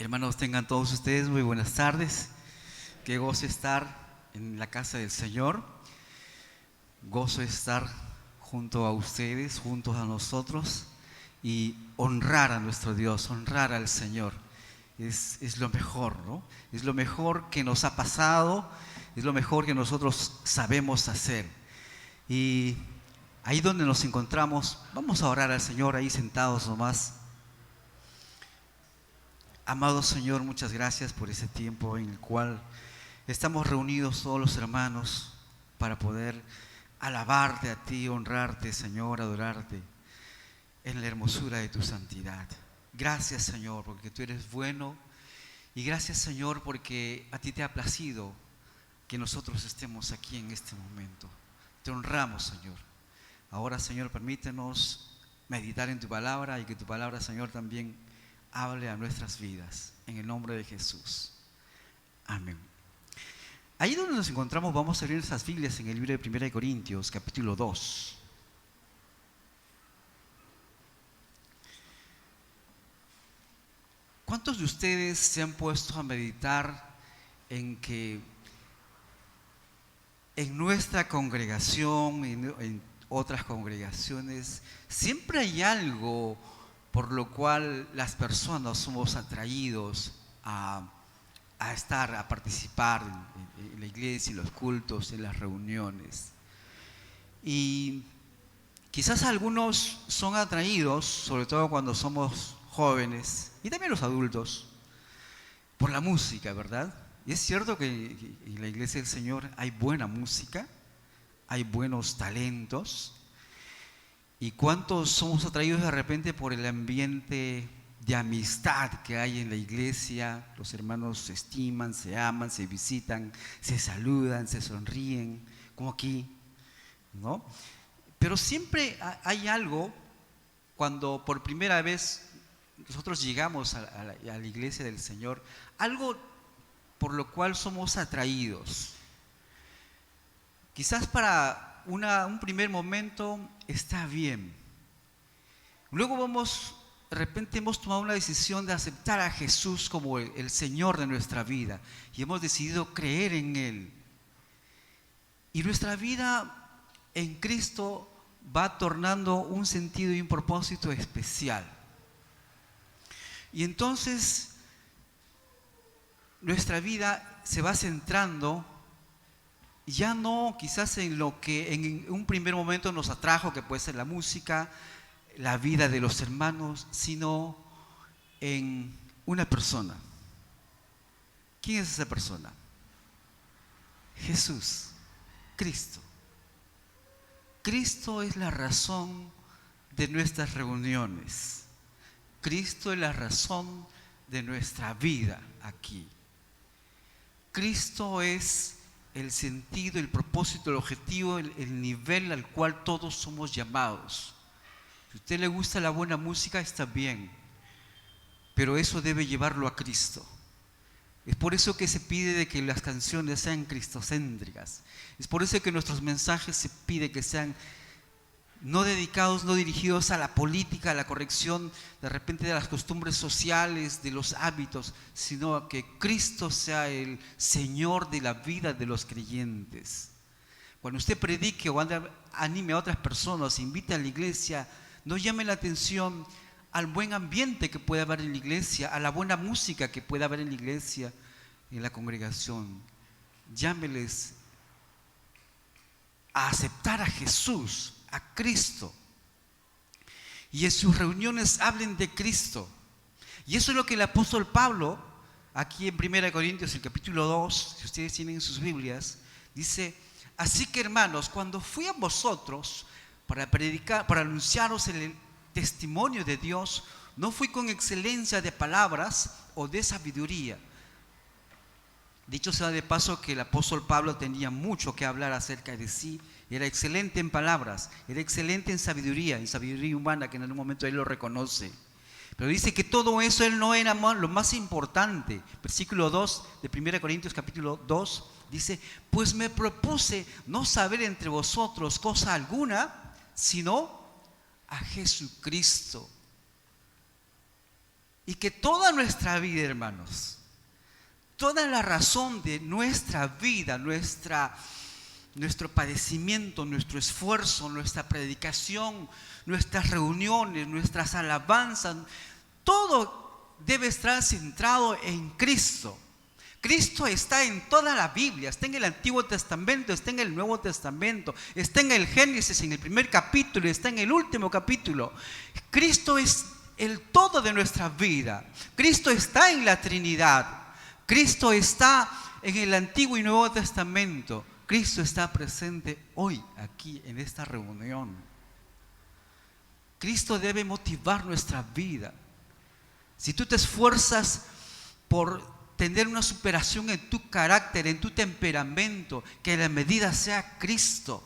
Hermanos, tengan todos ustedes muy buenas tardes. Qué gozo estar en la casa del Señor. Gozo estar junto a ustedes, juntos a nosotros y honrar a nuestro Dios, honrar al Señor. Es lo mejor, ¿no? Es lo mejor que nos ha pasado, es lo mejor que nosotros sabemos hacer. Y ahí donde nos encontramos, vamos a orar al Señor ahí sentados nomás. Amado Señor, muchas gracias por ese tiempo en el cual estamos reunidos todos los hermanos para poder alabarte a ti, honrarte, Señor, adorarte en la hermosura de tu santidad. Gracias, Señor, porque tú eres bueno, y gracias, Señor, porque a ti te ha placido que nosotros estemos aquí en este momento. Te honramos, Señor. Ahora, Señor, permítenos meditar en tu palabra y que tu palabra, Señor, también hable a nuestras vidas, en el nombre de Jesús. Amén. Ahí donde nos encontramos vamos a abrir nuestras Biblias en el libro de 1 Corintios, capítulo 2. ¿Cuántos de ustedes se han puesto a meditar en que en nuestra congregación, en otras congregaciones, siempre hay algo por lo cual las personas somos atraídos a estar, a participar en la iglesia, en los cultos, en las reuniones? Y quizás algunos son atraídos, sobre todo cuando somos jóvenes, y también los adultos, por la música, ¿verdad? Y es cierto que en la iglesia del Señor hay buena música, hay buenos talentos. ¿Y cuántos somos atraídos de repente por el ambiente de amistad que hay en la iglesia? Los hermanos se estiman, se aman, se visitan, se saludan, se sonríen, como aquí, ¿no? Pero siempre hay algo cuando por primera vez nosotros llegamos a la iglesia del Señor, algo por lo cual somos atraídos. Quizás para un primer momento está bien. Luego de repente hemos tomado una decisión de aceptar a Jesús como el Señor de nuestra vida y hemos decidido creer en Él. Y nuestra vida en Cristo va tornando un sentido y un propósito especial. Y entonces nuestra vida se va centrando ya no quizás en lo que en un primer momento nos atrajo, que puede ser la música, la vida de los hermanos, sino en una persona. ¿Quién es esa persona? Jesús, Cristo. Cristo es la razón de nuestras reuniones. Cristo es la razón de nuestra vida aquí. Cristo es el sentido, el propósito, el objetivo, el nivel al cual todos somos llamados. Si a usted le gusta la buena música, está bien, pero eso debe llevarlo a Cristo. Es por eso que se pide de que las canciones sean cristocéntricas. Es por eso que nuestros mensajes se pide que sean no dedicados, no dirigidos a la política, a la corrección de repente de las costumbres sociales, de los hábitos, sino a que Cristo sea el Señor de la vida de los creyentes. Cuando usted predique o anime a otras personas, invite a la iglesia, no llame la atención al buen ambiente que pueda haber en la iglesia, a la buena música que pueda haber en la iglesia, en la congregación. Llámeles a aceptar a Jesús, a Cristo, y en sus reuniones hablen de Cristo. Y eso es lo que el apóstol Pablo aquí en 1 Corintios, el capítulo 2, si ustedes tienen sus Biblias, dice: así que, hermanos, cuando fui a vosotros para predicar, para anunciaros el testimonio de Dios, no fui con excelencia de palabras o de sabiduría. Dicho sea de paso que el apóstol Pablo tenía mucho que hablar acerca de sí. Era excelente en palabras, era excelente en sabiduría humana, que en algún momento él lo reconoce. Pero dice que todo eso él no era lo más importante. Versículo 2 de 1 Corintios capítulo 2 dice: pues me propuse no saber entre vosotros cosa alguna, sino a Jesucristo Y que toda nuestra vida, hermanos, toda la razón de nuestra vida, nuestro padecimiento, nuestro esfuerzo, nuestra predicación, nuestras reuniones, nuestras alabanzas, todo debe estar centrado en Cristo. Cristo está en toda la Biblia, está en el Antiguo Testamento, está en el Nuevo Testamento, está en el Génesis, en el primer capítulo, está en el último capítulo. Cristo es el todo de nuestra vida. Cristo está en la Trinidad. Cristo está en el Antiguo y Nuevo Testamento. Cristo está presente hoy, aquí, en esta reunión. Cristo debe motivar nuestra vida. Si tú te esfuerzas por tener una superación en tu carácter, en tu temperamento, que la medida sea Cristo.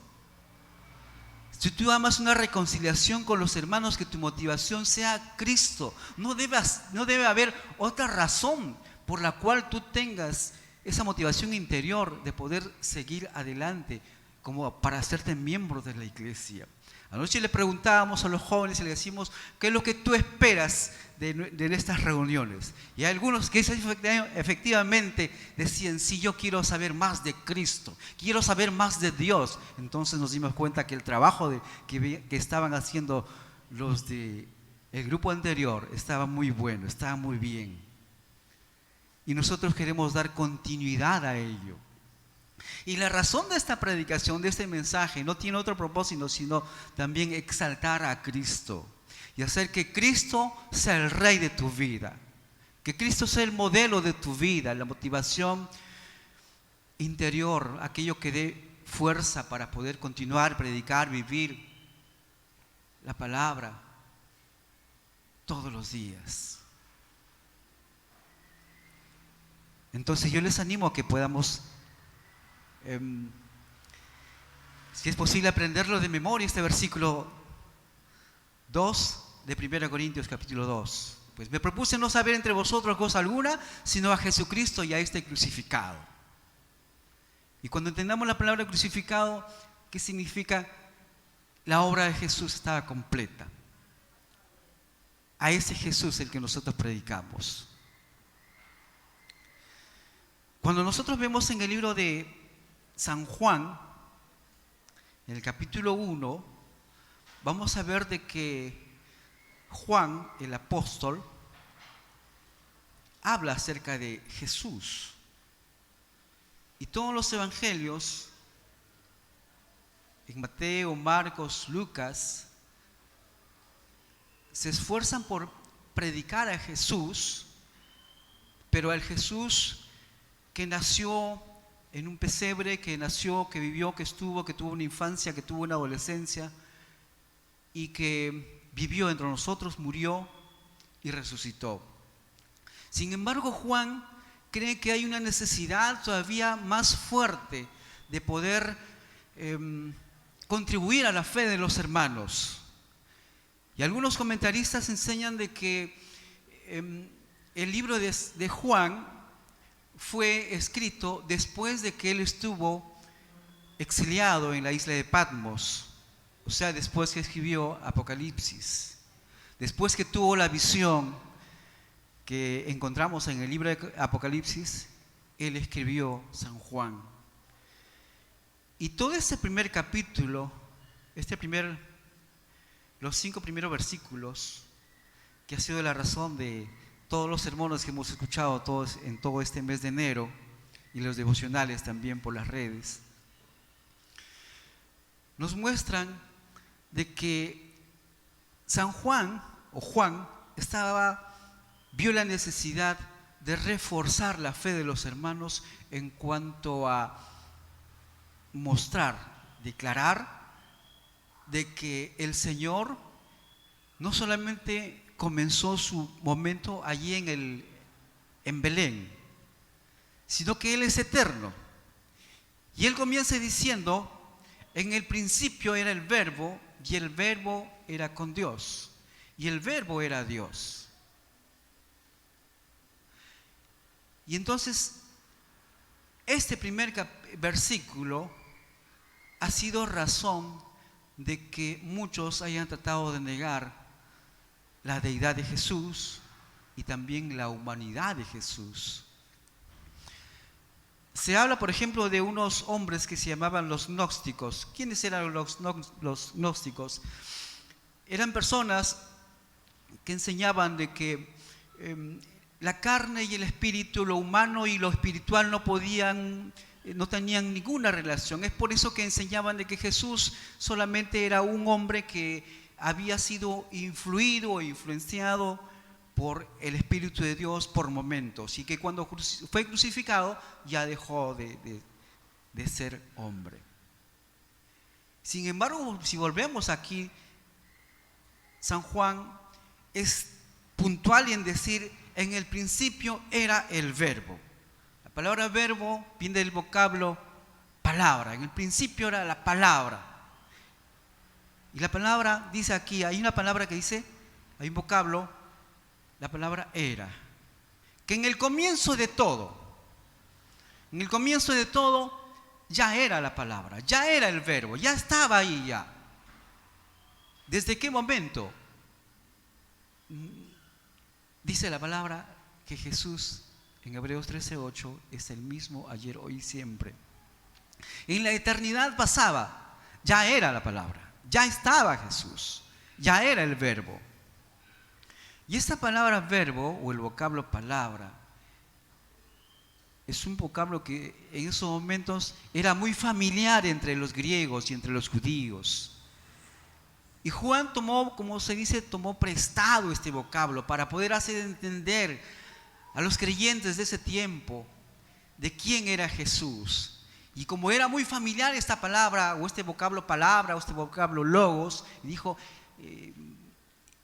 Si tú amas una reconciliación con los hermanos, que tu motivación sea Cristo. No debe haber otra razón por la cual tú tengas esa motivación interior de poder seguir adelante, como para hacerte miembro de la iglesia. Anoche le preguntábamos a los jóvenes y le decimos, ¿qué es lo que tú esperas de estas reuniones? Y hay algunos que efectivamente decían, sí, yo quiero saber más de Cristo, quiero saber más de Dios. Entonces nos dimos cuenta que el trabajo que estaban haciendo los del grupo anterior estaba muy bueno, estaba muy bien. Y nosotros queremos dar continuidad a ello. Y la razón de esta predicación, de este mensaje, no tiene otro propósito, sino también exaltar a Cristo y hacer que Cristo sea el rey de tu vida, que Cristo sea el modelo de tu vida, la motivación interior, aquello que dé fuerza para poder continuar, predicar, vivir la palabra todos los días. Entonces yo les animo a que podamos, si es posible, aprenderlo de memoria, este versículo 2 de 1 Corintios capítulo 2. Pues me propuse no saber entre vosotros cosa alguna, sino a Jesucristo y a este crucificado. Y cuando entendamos la palabra crucificado, ¿qué significa? La obra de Jesús estaba completa. A ese Jesús el que nosotros predicamos. Cuando nosotros vemos en el libro de San Juan, en el capítulo 1, vamos a ver de que Juan, el apóstol, habla acerca de Jesús. Y todos los evangelios, en Mateo, Marcos, Lucas, se esfuerzan por predicar a Jesús, pero al Jesús que nació en un pesebre, que nació, que vivió, que estuvo, que tuvo una infancia, que tuvo una adolescencia y que vivió entre nosotros, murió y resucitó. Sin embargo, Juan cree que hay una necesidad todavía más fuerte de poder contribuir a la fe de los hermanos. Y algunos comentaristas enseñan de que el libro de Juan fue escrito después de que él estuvo exiliado en la isla de Patmos, o sea, después que escribió Apocalipsis, después que tuvo la visión que encontramos en el libro de Apocalipsis, él escribió San Juan. Y todo este primer capítulo, los 5 primeros versículos, que ha sido la razón de todos los sermones que hemos escuchado todos en todo este mes de enero y los devocionales también por las redes, nos muestran de que San Juan o Juan vio la necesidad de reforzar la fe de los hermanos en cuanto a mostrar, declarar de que el Señor no solamente comenzó su momento allí en Belén, sino que Él es eterno. Y Él comienza diciendo, en el principio era el Verbo, y el Verbo era con Dios, y el Verbo era Dios. Y entonces, este primer versículo ha sido razón de que muchos hayan tratado de negar la deidad de Jesús, y también la humanidad de Jesús. Se habla, por ejemplo, de unos hombres que se llamaban los gnósticos. ¿Quiénes eran los gnósticos? Eran personas que enseñaban de que la carne y el espíritu, lo humano y lo espiritual no tenían ninguna relación. Es por eso que enseñaban de que Jesús solamente era un hombre que había sido influido o influenciado por el Espíritu de Dios por momentos, y que cuando fue crucificado ya dejó de ser hombre. Sin embargo, si volvemos aquí, San Juan es puntual en decir: en el principio era el verbo. La palabra verbo viene del vocablo palabra. En el principio era la palabra. Y la palabra dice aquí, hay una palabra que dice, hay un vocablo, la palabra era. Que en el comienzo de todo ya era la palabra, ya era el verbo, ya estaba ahí ya. ¿Desde qué momento? Dice la palabra que Jesús, en Hebreos 13:8, es el mismo ayer, hoy y siempre. En la eternidad pasaba, ya era la palabra, ya estaba Jesús, ya era el verbo. Y esta palabra verbo, o el vocablo palabra, es un vocablo que en esos momentos era muy familiar entre los griegos y entre los judíos. Y Juan tomó, como se dice, tomó prestado este vocablo para poder hacer entender a los creyentes de ese tiempo de quién era Jesús. Y como era muy familiar esta palabra, o este vocablo palabra, o este vocablo logos, dijo,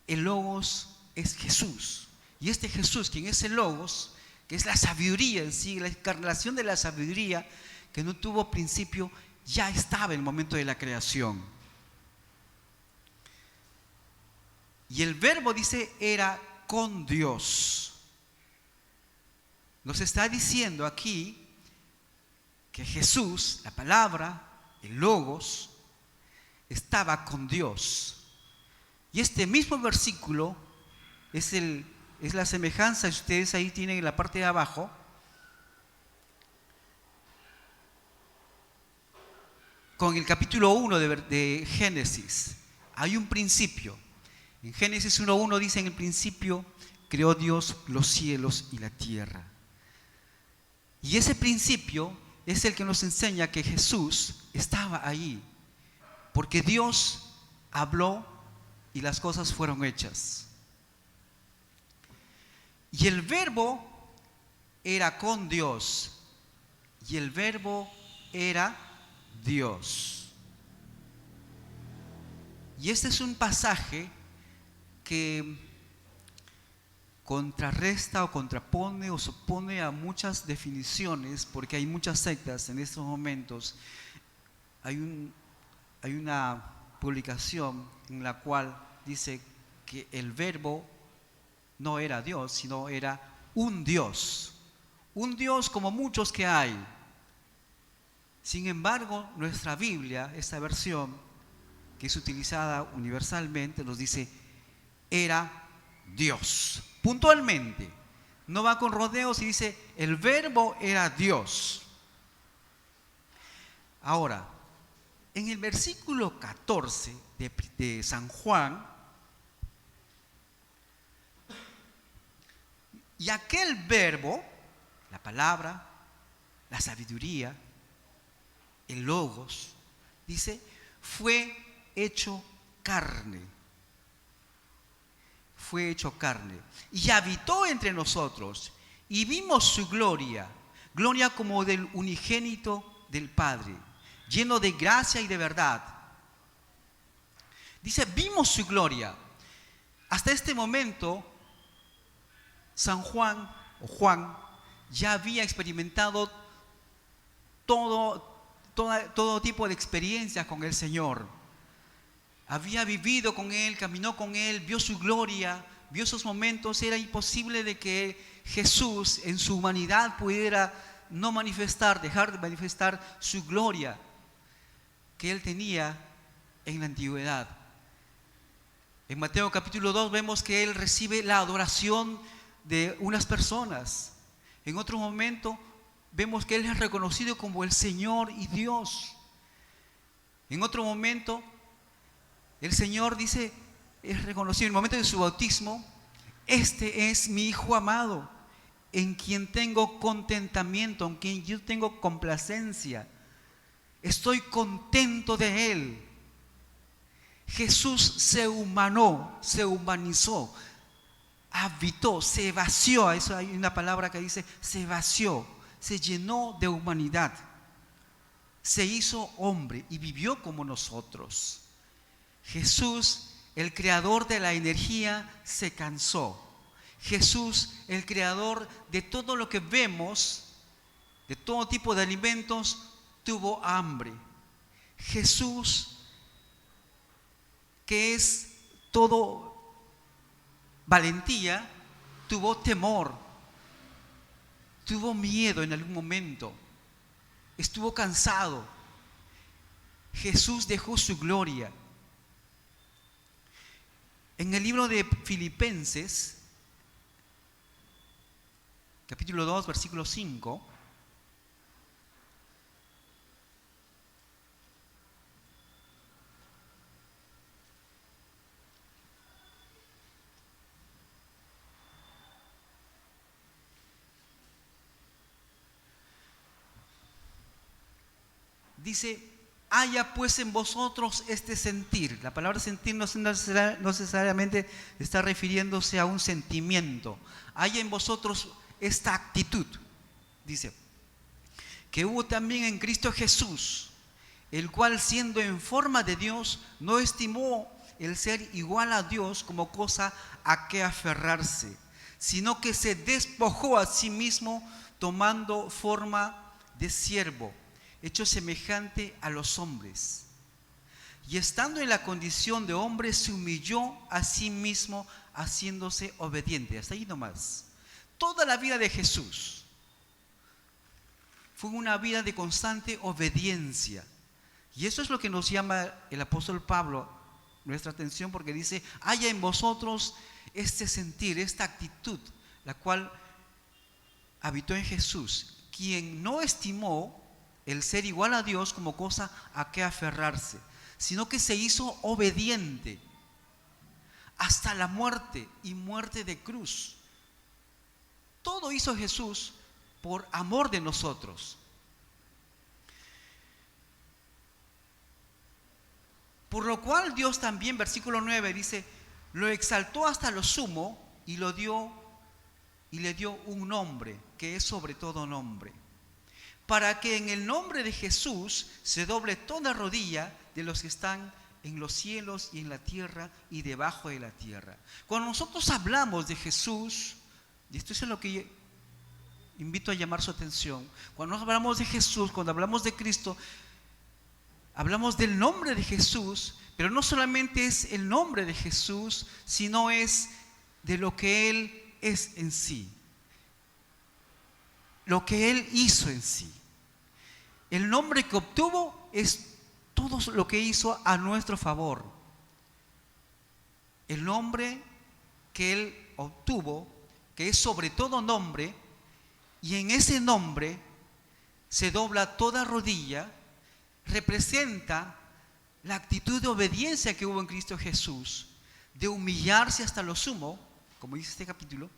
el logos es Jesús. Y este Jesús, quien es el logos, que es la sabiduría en sí, la encarnación de la sabiduría, que no tuvo principio, ya estaba en el momento de la creación. Y el verbo, dice, era con Dios. Nos está diciendo aquí que Jesús, la palabra, el logos, estaba con Dios. Y este mismo versículo es la semejanza, ustedes ahí tienen en la parte de abajo, con el capítulo 1 de Génesis. Hay un principio. En Génesis 1:1 dice: en el principio creó Dios los cielos y la tierra. Y ese principio es el que nos enseña que Jesús estaba ahí, porque Dios habló y las cosas fueron hechas. Y el verbo era con Dios, y el verbo era Dios. Y este es un pasaje que contrarresta o contrapone o se opone a muchas definiciones, porque hay muchas sectas en estos momentos. Hay una publicación en la cual dice que el verbo no era Dios, sino era un Dios como muchos que hay. Sin embargo, nuestra Biblia, esta versión que es utilizada universalmente, nos dice: era Dios. Puntualmente, no va con rodeos y dice: el verbo era Dios. Ahora, en el versículo 14 de San Juan, y aquel verbo, la palabra, la sabiduría, el logos, dice, fue hecho carne. Fue hecho carne y habitó entre nosotros, y vimos su gloria como del unigénito del Padre, lleno de gracia y de verdad. Dice, vimos su gloria. Hasta este momento, San Juan o Juan ya había experimentado todo tipo de experiencias con el Señor. Había vivido con Él, caminó con Él, vio su gloria, vio esos momentos. Era imposible de que Jesús en su humanidad pudiera no manifestar, dejar de manifestar su gloria que Él tenía en la antigüedad. En Mateo capítulo 2 vemos que Él recibe la adoración de unas personas. En otro momento vemos que Él es reconocido como el Señor y Dios. En otro momento el Señor dice, es reconocido en el momento de su bautismo: este es mi Hijo amado, en quien tengo contentamiento, en quien yo tengo complacencia. Estoy contento de Él. Jesús se humanó, se humanizó, habitó, se vació. Eso hay una palabra que dice se vació, se llenó de humanidad. Se hizo hombre y vivió como nosotros. Jesús, el creador de la energía, se cansó. Jesús, el creador de todo lo que vemos, de todo tipo de alimentos, tuvo hambre. Jesús, que es todo valentía, tuvo temor, tuvo miedo en algún momento, estuvo cansado. Jesús dejó su gloria. En el libro de Filipenses, capítulo 2, versículo 5, dice: haya pues en vosotros este sentir. La palabra sentir no necesariamente está refiriéndose a un sentimiento. Haya en vosotros esta actitud. Dice: que hubo también en Cristo Jesús, el cual, siendo en forma de Dios, no estimó el ser igual a Dios como cosa a que aferrarse, sino que se despojó a sí mismo, tomando forma de siervo, hecho semejante a los hombres. Y estando en la condición de hombre, se humilló a sí mismo, haciéndose obediente. Hasta ahí nomás. Toda la vida de Jesús fue una vida de constante obediencia. Y eso es lo que nos llama el apóstol Pablo nuestra atención, porque dice: haya en vosotros este sentir, esta actitud, la cual habitó en Jesús, quien no estimó el ser igual a Dios como cosa a que aferrarse, sino que se hizo obediente hasta la muerte, y muerte de cruz. Todo hizo Jesús por amor de nosotros. Por lo cual Dios también, versículo 9, dice: lo exaltó hasta lo sumo y le dio un nombre que es sobre todo nombre, para que en el nombre de Jesús se doble toda rodilla de los que están en los cielos y en la tierra y debajo de la tierra. Cuando nosotros hablamos de Jesús, y esto es lo que invito a llamar su atención, cuando hablamos de Jesús, cuando hablamos de Cristo, hablamos del nombre de Jesús, pero no solamente es el nombre de Jesús, sino es de lo que Él es en sí, lo que Él hizo en sí. El nombre que obtuvo es todo lo que hizo a nuestro favor. El nombre que Él obtuvo, que es sobre todo nombre, y en ese nombre se dobla toda rodilla, representa la actitud de obediencia que hubo en Cristo Jesús, de humillarse hasta lo sumo, como dice este capítulo,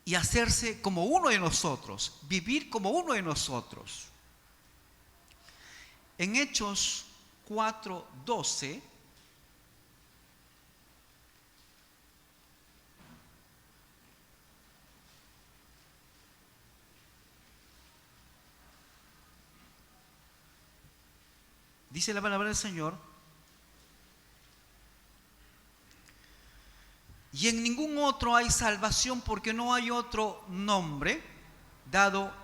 y hacerse como uno de nosotros, vivir como uno de nosotros. En Hechos 4:12 dice la palabra del Señor: y en ningún otro hay salvación, porque no hay otro nombre dado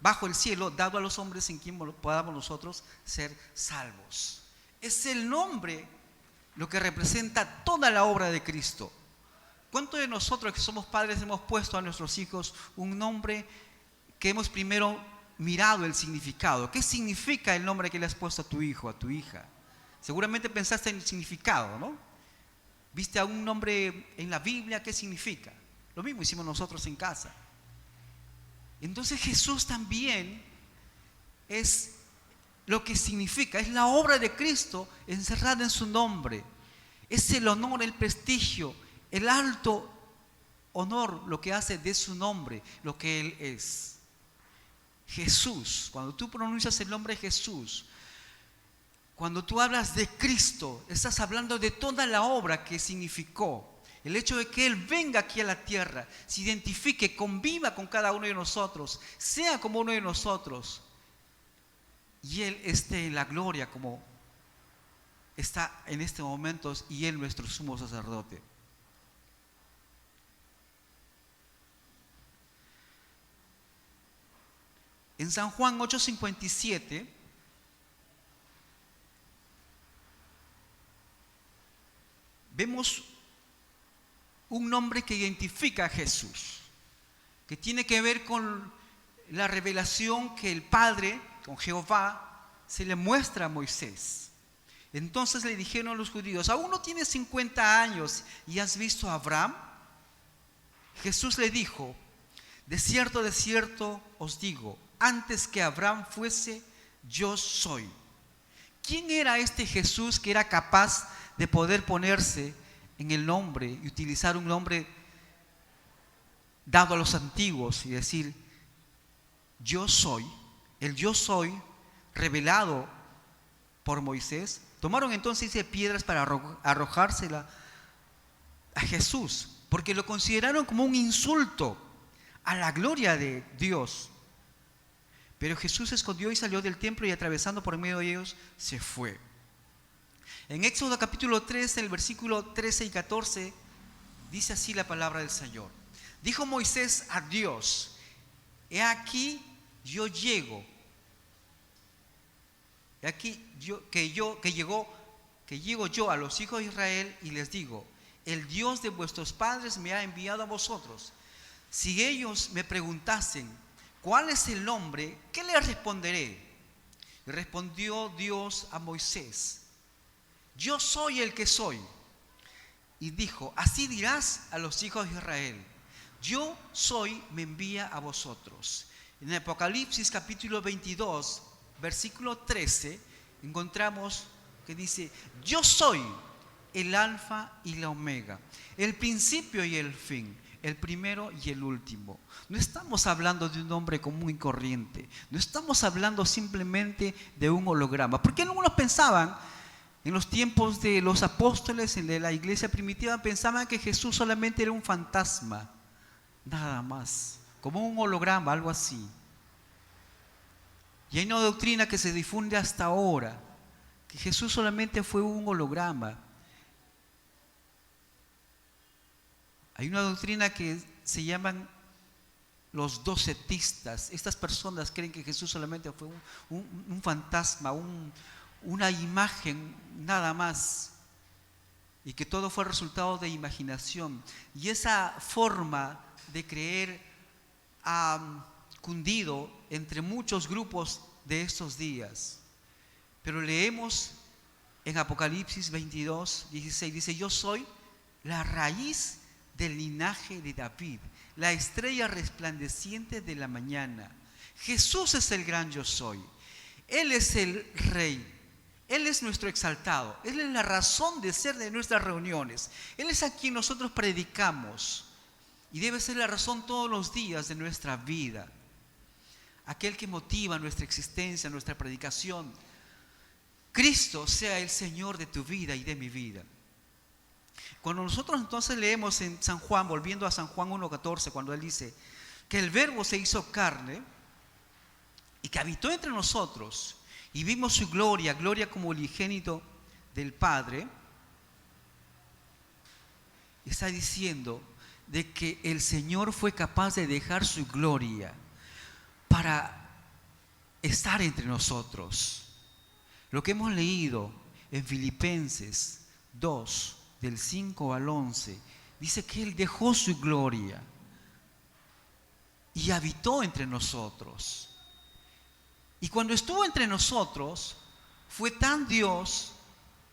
bajo el cielo, dado a los hombres, en quien podamos nosotros ser salvos. Es el nombre lo que representa toda la obra de Cristo. ¿Cuántos de nosotros que somos padres hemos puesto a nuestros hijos un nombre que hemos primero mirado el significado? ¿Qué significa el nombre que le has puesto a tu hijo, a tu hija? Seguramente pensaste en el significado, ¿no? ¿Viste a un nombre en la Biblia? ¿Qué significa? Lo mismo hicimos nosotros en casa. Entonces Jesús también es lo que significa, es la obra de Cristo encerrada en su nombre. Es el honor, el prestigio, el alto honor, lo que hace de su nombre, lo que Él es. Jesús, cuando tú pronuncias el nombre Jesús, cuando tú hablas de Cristo, estás hablando de toda la obra que significó. El hecho de que Él venga aquí a la tierra, se identifique, conviva con cada uno de nosotros, sea como uno de nosotros, y Él esté en la gloria como está en este momento, y Él nuestro sumo sacerdote. En San Juan 8:57 vemos un nombre que identifica a Jesús, que tiene que ver con la revelación que el Padre, con Jehová, se le muestra a Moisés. Entonces le dijeron los judíos: ¿aún no tienes 50 años y has visto a Abraham? Jesús le dijo: de cierto os digo, antes que Abraham fuese, yo soy. ¿Quién era este Jesús que era capaz de poder ponerse en el nombre y utilizar un nombre dado a los antiguos y decir yo soy? El yo soy revelado por Moisés. Tomaron entonces piedras para arrojársela a Jesús, porque lo consideraron como un insulto a la gloria de Dios. Pero Jesús se escondió y salió del templo, y atravesando por medio de ellos se fue. En Éxodo capítulo 3, en el versículo 13 y 14, dice así la palabra del Señor. Dijo Moisés a Dios: he aquí yo llego. He aquí que llego yo a los hijos de Israel y les digo: el Dios de vuestros padres me ha enviado a vosotros. Si ellos me preguntasen ¿cuál es el nombre?, ¿qué les responderé? Y respondió Dios a Moisés: yo soy el que soy. Y dijo: así dirás a los hijos de Israel: yo soy, me envía a vosotros. En Apocalipsis capítulo 22, versículo 13, encontramos que dice: yo soy el alfa y la omega, el principio y el fin, el primero y el último. No estamos hablando de un hombre común y corriente, no estamos hablando simplemente de un holograma, porque algunos pensaban, en los tiempos de los apóstoles, de la iglesia primitiva, pensaban que Jesús solamente era un fantasma, nada más, como un holograma, algo así. Y hay una doctrina que se difunde hasta ahora, que Jesús solamente fue un holograma. Hay una doctrina que se llaman los docetistas. Estas personas creen que Jesús solamente fue un fantasma, una imagen nada más, y que todo fue resultado de imaginación. Y esa forma de creer ha cundido entre muchos grupos de estos días. Pero leemos en Apocalipsis 22, 16, dice: yo soy la raíz del linaje de David, la estrella resplandeciente de la mañana. Jesús es el gran yo soy. Él es el rey. Él es nuestro exaltado. Él es la razón de ser de nuestras reuniones. Él es a quien nosotros predicamos, y debe ser la razón todos los días de nuestra vida. Aquel que motiva nuestra existencia, nuestra predicación. Cristo sea el Señor de tu vida y de mi vida. Cuando nosotros entonces leemos en San Juan, volviendo a San Juan 1:14, cuando Él dice que el Verbo se hizo carne y que habitó entre nosotros, y vimos su gloria, gloria como unigénito del Padre, está diciendo de que el Señor fue capaz de dejar su gloria para estar entre nosotros. Lo que hemos leído en Filipenses 2, del 5 al 11, dice que Él dejó su gloria y habitó entre nosotros. Y cuando estuvo entre nosotros, fue tan Dios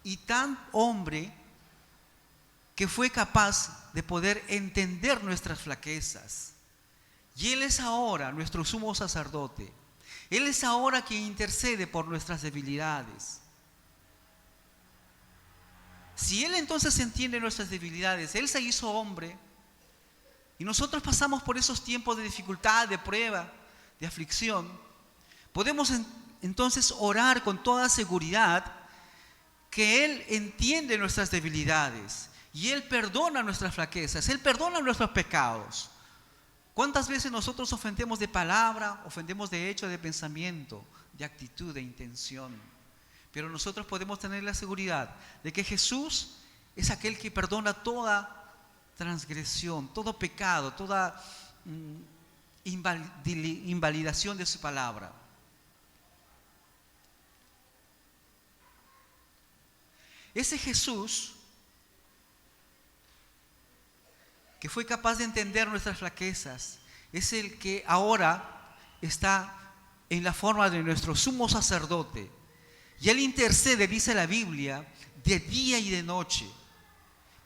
y tan hombre que fue capaz de poder entender nuestras flaquezas. Y Él es ahora nuestro sumo sacerdote. Él es ahora quien intercede por nuestras debilidades. Si Él entonces entiende nuestras debilidades, Él se hizo hombre, y nosotros pasamos por esos tiempos de dificultad, de prueba, de aflicción, podemos entonces orar con toda seguridad que Él entiende nuestras debilidades y Él perdona nuestras flaquezas, Él perdona nuestros pecados. ¿Cuántas veces nosotros ofendemos de palabra, ofendemos de hecho, de pensamiento, de actitud, de intención? Pero nosotros podemos tener la seguridad de que Jesús es aquel que perdona toda transgresión, todo pecado, toda invalidación de su palabra. Ese Jesús que fue capaz de entender nuestras flaquezas es el que ahora está en la forma de nuestro sumo sacerdote. Y Él intercede, dice la Biblia, de día y de noche.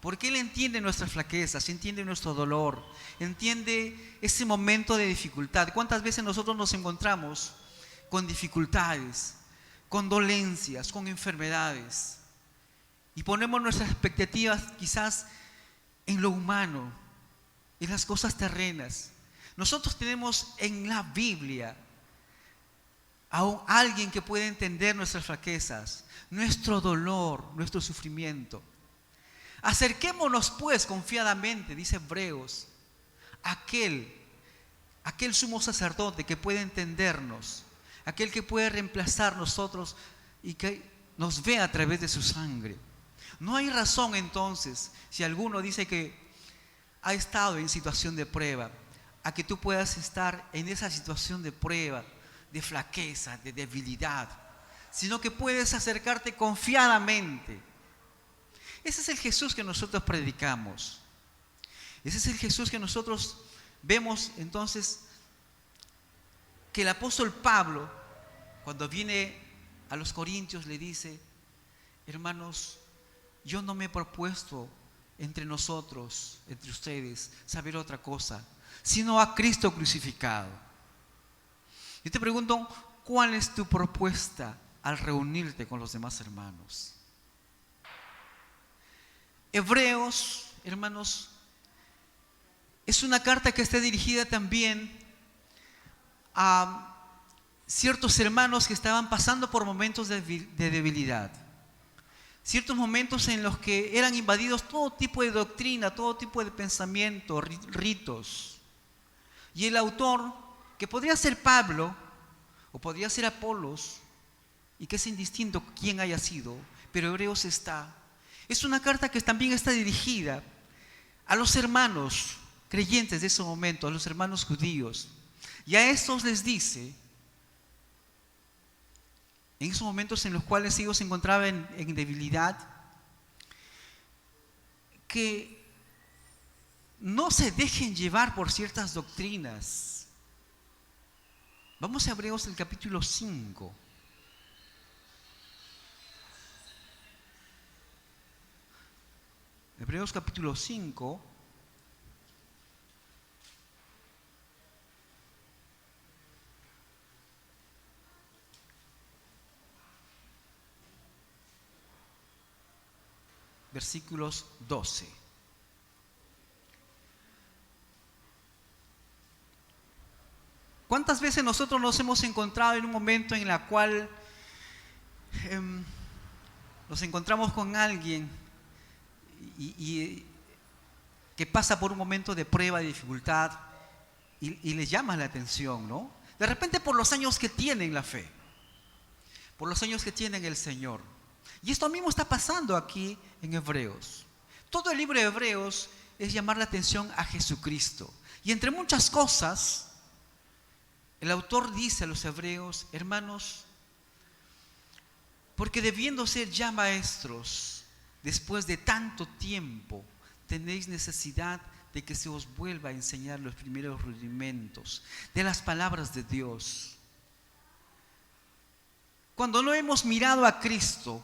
Porque Él entiende nuestras flaquezas, entiende nuestro dolor, entiende ese momento de dificultad. ¿Cuántas veces nosotros nos encontramos con dificultades, con dolencias, con enfermedades? Y ponemos nuestras expectativas quizás en lo humano, en las cosas terrenas. Nosotros tenemos en la Biblia a alguien que puede entender nuestras flaquezas, nuestro dolor, nuestro sufrimiento. Acerquémonos pues confiadamente, dice Hebreos, aquel sumo sacerdote que puede entendernos, aquel que puede reemplazar nosotros y que nos ve a través de su sangre. No hay razón entonces, si alguno dice que ha estado en situación de prueba, a que tú puedas estar en esa situación de prueba, de flaqueza, de debilidad, sino que puedes acercarte confiadamente. Ese es el Jesús que nosotros predicamos. Ese es el Jesús que nosotros vemos entonces que el apóstol Pablo, cuando viene a los Corintios, le dice: hermanos, yo no me he propuesto entre nosotros, entre ustedes, saber otra cosa, sino a Cristo crucificado. Yo te pregunto, ¿cuál es tu propuesta al reunirte con los demás hermanos? Hebreos, hermanos, es una carta que está dirigida también a ciertos hermanos que estaban pasando por momentos de debilidad. Ciertos momentos en los que eran invadidos todo tipo de doctrina, todo tipo de pensamiento, ritos. Y el autor, que podría ser Pablo o podría ser Apolos, y que es indistinto quién haya sido, pero Hebreos está. Es una carta que también está dirigida a los hermanos creyentes de ese momento, a los hermanos judíos. Y a estos les dice, en esos momentos en los cuales ellos se encontraban en debilidad, que no se dejen llevar por ciertas doctrinas. Vamos a Hebreos el capítulo 5. Hebreos capítulo 5. Versículos 12. ¿Cuántas veces nosotros nos hemos encontrado en un momento en el cual nos encontramos con alguien y que pasa por un momento de prueba, de dificultad, y le llama la atención, ¿no? De repente por los años que tienen la fe, por los años que tienen el Señor. Y esto mismo está pasando aquí en Hebreos. Todo el libro de Hebreos es llamar la atención a Jesucristo. Y entre muchas cosas, el autor dice a los hebreos: hermanos, porque debiendo ser ya maestros, después de tanto tiempo, tenéis necesidad de que se os vuelva a enseñar los primeros rudimentos de las palabras de Dios. Cuando no hemos mirado a Cristo,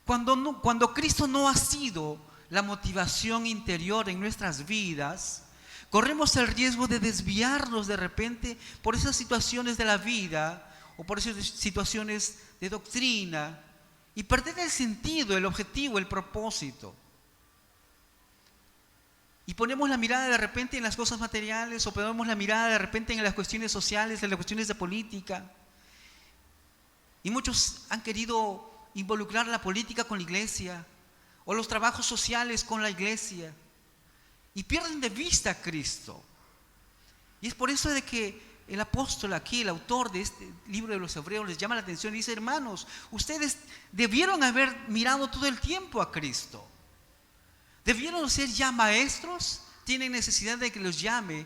cuando Cristo no ha sido la motivación interior en nuestras vidas, corremos el riesgo de desviarnos de repente por esas situaciones de la vida o por esas situaciones de doctrina y perder el sentido, el objetivo, el propósito. Y ponemos la mirada de repente en las cosas materiales, o ponemos la mirada de repente en las cuestiones sociales, en las cuestiones de política. Y muchos han querido involucrar la política con la iglesia, o los trabajos sociales con la iglesia, y pierden de vista a Cristo. Y es por eso de que el apóstol aquí, el autor de este libro de los Hebreos, les llama la atención y dice: hermanos, ustedes debieron haber mirado todo el tiempo a Cristo. Debieron ser ya maestros, tienen necesidad de que los llame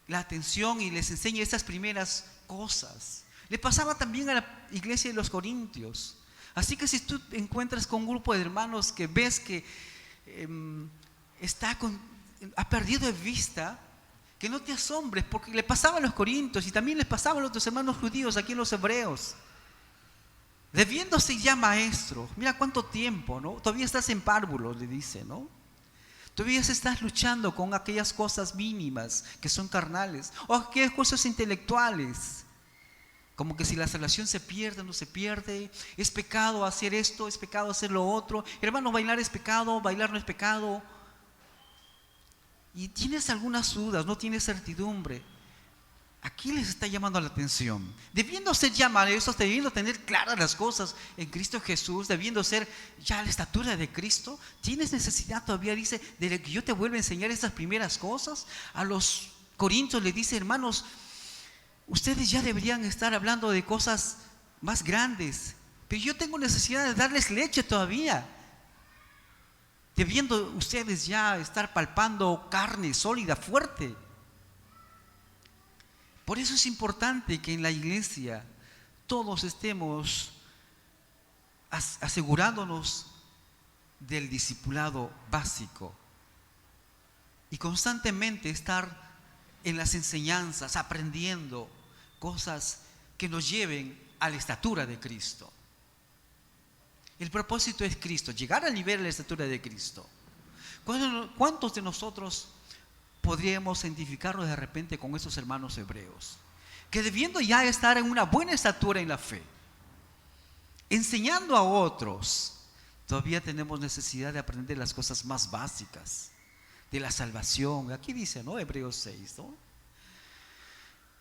la atención y les enseñe estas primeras cosas. Le pasaba también a la iglesia de los Corintios. Así que si tú encuentras con un grupo de hermanos que ves que ha perdido de vista, que no te asombres, porque le pasaba a los Corintios y también les pasaba a los otros hermanos judíos aquí en los Hebreos. Debiéndose ya maestros, mira cuánto tiempo, ¿no? Todavía estás en párvulos, le dice, ¿no? Todavía estás luchando con aquellas cosas mínimas que son carnales, o aquellas cosas intelectuales, como que si la salvación se pierde o no se pierde, es pecado hacer esto, es pecado hacer lo otro, hermano, bailar es pecado, bailar no es pecado, y tienes algunas dudas, no tienes certidumbre. Aquí les está llamando la atención. Debiendo ser ya maestros, debiendo tener claras las cosas en Cristo Jesús, debiendo ser ya la estatura de Cristo, ¿tienes necesidad todavía, dice, de que yo te vuelva a enseñar estas primeras cosas? A los Corintios les dice: hermanos, ustedes ya deberían estar hablando de cosas más grandes, pero yo tengo necesidad de darles leche todavía. Debiendo ustedes ya estar palpando carne sólida, fuerte. Por eso es importante que en la iglesia todos estemos asegurándonos del discipulado básico y constantemente estar en las enseñanzas, aprendiendo cosas que nos lleven a la estatura de Cristo. El propósito es Cristo, llegar al nivel de la estatura de Cristo. ¿Cuántos de nosotros podríamos identificarnos de repente con esos hermanos hebreos, que debiendo ya estar en una buena estatura en la fe, enseñando a otros, todavía tenemos necesidad de aprender las cosas más básicas de la salvación? Aquí dice, ¿no? Hebreos 6, ¿no?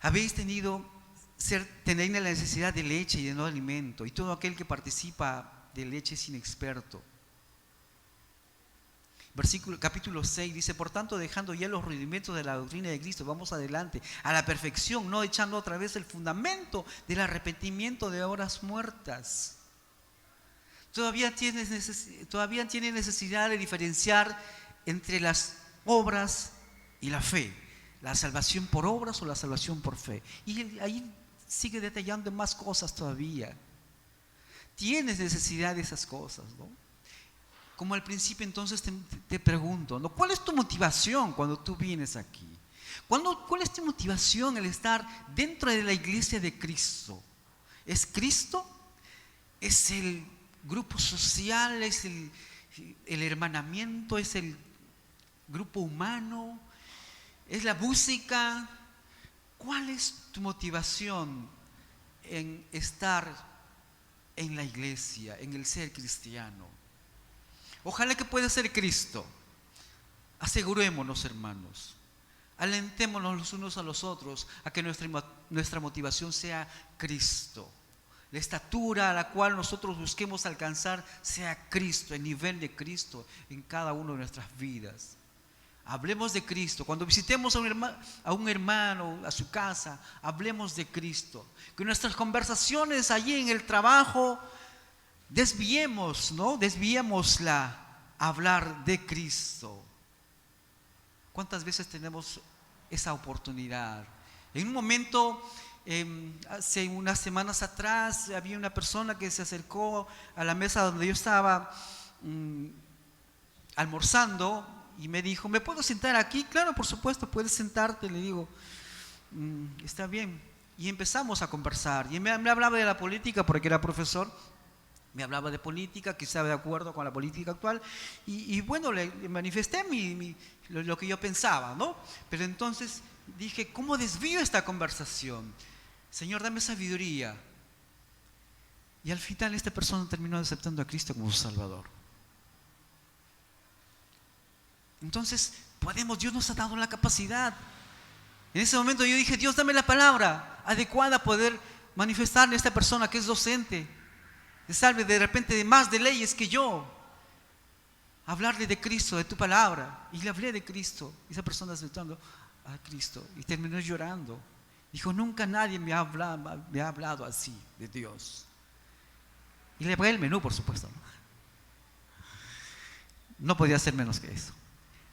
Habéis tenéis la necesidad de leche y de no alimento, y todo aquel que participa de leche es inexperto. Capítulo 6 dice: por tanto, dejando ya los rudimentos de la doctrina de Cristo, vamos adelante a la perfección, no echando otra vez el fundamento del arrepentimiento de obras muertas. Todavía tiene necesidad de diferenciar entre las obras y la fe, la salvación por obras o la salvación por fe. Y ahí sigue detallando más cosas todavía. Tienes necesidad de esas cosas, ¿no? Como al principio, entonces te pregunto, ¿no? ¿Cuál es tu motivación cuando tú vienes aquí? ¿Cuál es tu motivación al estar dentro de la iglesia de Cristo? ¿Es Cristo? ¿Es el grupo social? ¿Es el hermanamiento? ¿Es el grupo humano? ¿Es la música? ¿Cuál es tu motivación en estar en la iglesia, en el ser cristiano? Ojalá que pueda ser Cristo. Asegurémonos, hermanos. Alentémonos los unos a los otros a que nuestra motivación sea Cristo. La estatura a la cual nosotros busquemos alcanzar sea Cristo, el nivel de Cristo en cada una de nuestras vidas. Hablemos de Cristo. Cuando visitemos a un hermano, a su casa, hablemos de Cristo. Que nuestras conversaciones allí en el trabajo desviémosla a hablar de Cristo. ¿Cuántas veces tenemos esa oportunidad? En un momento, hace unas semanas atrás, había una persona que se acercó a la mesa donde yo estaba almorzando y me dijo: ¿me puedo sentar aquí? Claro, por supuesto, puedes sentarte. Le digo: está bien. Y empezamos a conversar. Y me hablaba de la política porque era profesor. Me hablaba de política, que estaba de acuerdo con la política actual, y bueno, le manifesté lo que yo pensaba, ¿no? Pero entonces dije, ¿cómo desvío esta conversación? Señor, dame sabiduría. Y al final esta persona terminó aceptando a Cristo como su Salvador. Entonces, Dios nos ha dado la capacidad. En ese momento yo dije, Dios, dame la palabra adecuada a poder manifestarle a esta persona que es docente, que sabe de repente de más de leyes que yo, hablarle de Cristo, de tu palabra. Y le hablé de Cristo. Y esa persona aceptando a Cristo y terminó llorando. Dijo, nunca nadie me ha hablado así de Dios. Y le pagué el menú, por supuesto. No podía hacer menos que eso.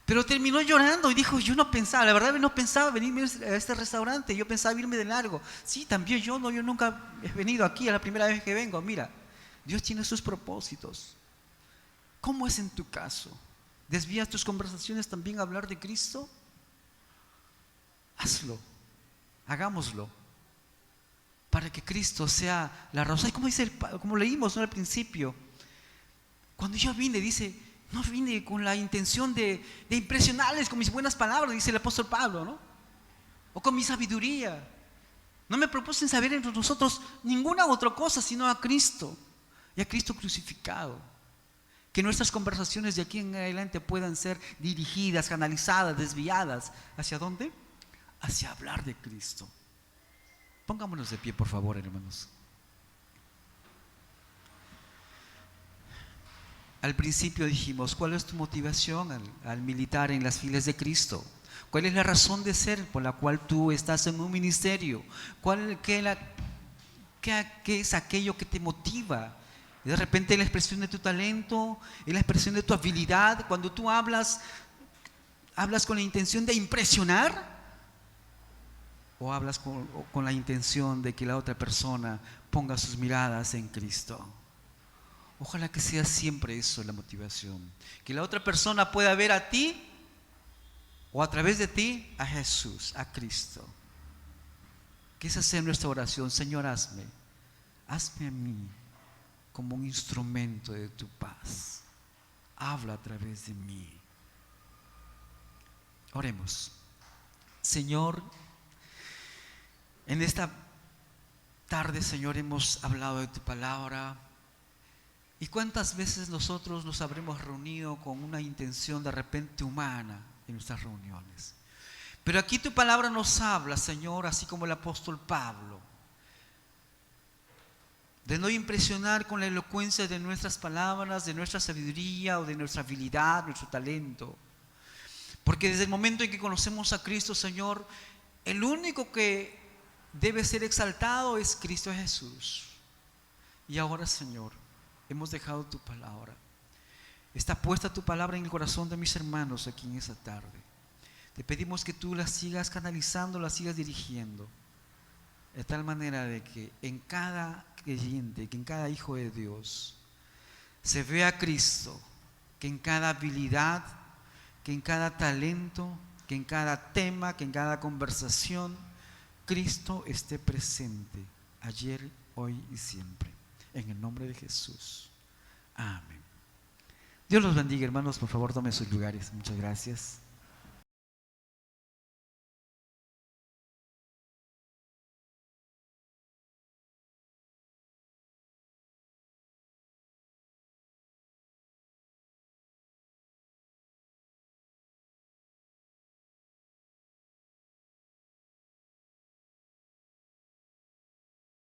Pero terminó llorando y dijo, yo no pensaba, la verdad no pensaba venirme a este restaurante, yo pensaba irme de largo. Sí, también yo nunca he venido aquí, es la primera vez que vengo. Mira, Dios tiene sus propósitos. ¿Cómo es en tu caso? ¿Desvías tus conversaciones también a hablar de Cristo? Hazlo, hagámoslo, para que Cristo sea la razón. Y como leímos, ¿no?, al principio, cuando yo vine, dice, no vine con la intención de impresionarles con mis buenas palabras, dice el apóstol Pablo, ¿no? O con mi sabiduría. No me propuse saber entre nosotros ninguna otra cosa sino a Cristo y a Cristo crucificado. Que nuestras conversaciones de aquí en adelante puedan ser dirigidas, canalizadas, desviadas. ¿Hacia dónde? Hacia hablar de Cristo. Pongámonos de pie, por favor, hermanos. Al principio dijimos, ¿cuál es tu motivación al militar en las filas de Cristo? ¿Cuál es la razón de ser por la cual tú estás en un ministerio? ¿Qué es aquello que te motiva? De repente la expresión de tu talento, es la expresión de tu habilidad. Cuando tú hablas con la intención de impresionar, o hablas con la intención de que la otra persona ponga sus miradas en Cristo. Ojalá que sea siempre eso la motivación. Que la otra persona pueda ver a ti o a través de ti a Jesús, a Cristo. Que esa sea nuestra oración. Señor, hazme a mí como un instrumento de tu paz. Habla a través de mí. Oremos. Señor, en esta tarde, Señor, hemos hablado de tu palabra. ¿Y cuántas veces nosotros nos habremos reunido con una intención de repente humana en nuestras reuniones? Pero aquí tu palabra nos habla, Señor, así como el apóstol Pablo, de no impresionar con la elocuencia de nuestras palabras, de nuestra sabiduría o de nuestra habilidad, nuestro talento. Porque desde el momento en que conocemos a Cristo, Señor, el único que debe ser exaltado es Cristo Jesús. Y ahora, Señor, hemos dejado tu palabra. Está puesta tu palabra en el corazón de mis hermanos aquí en esta tarde. Te pedimos que tú la sigas canalizando, la sigas dirigiendo, de tal manera de que en cada creyente, que en cada hijo de Dios se vea a Cristo, que en cada habilidad, que en cada talento, que en cada tema, que en cada conversación, Cristo esté presente ayer, hoy y siempre. En el nombre de Jesús. Amén. Dios los bendiga, hermanos. Por favor, tomen sus lugares. Muchas gracias.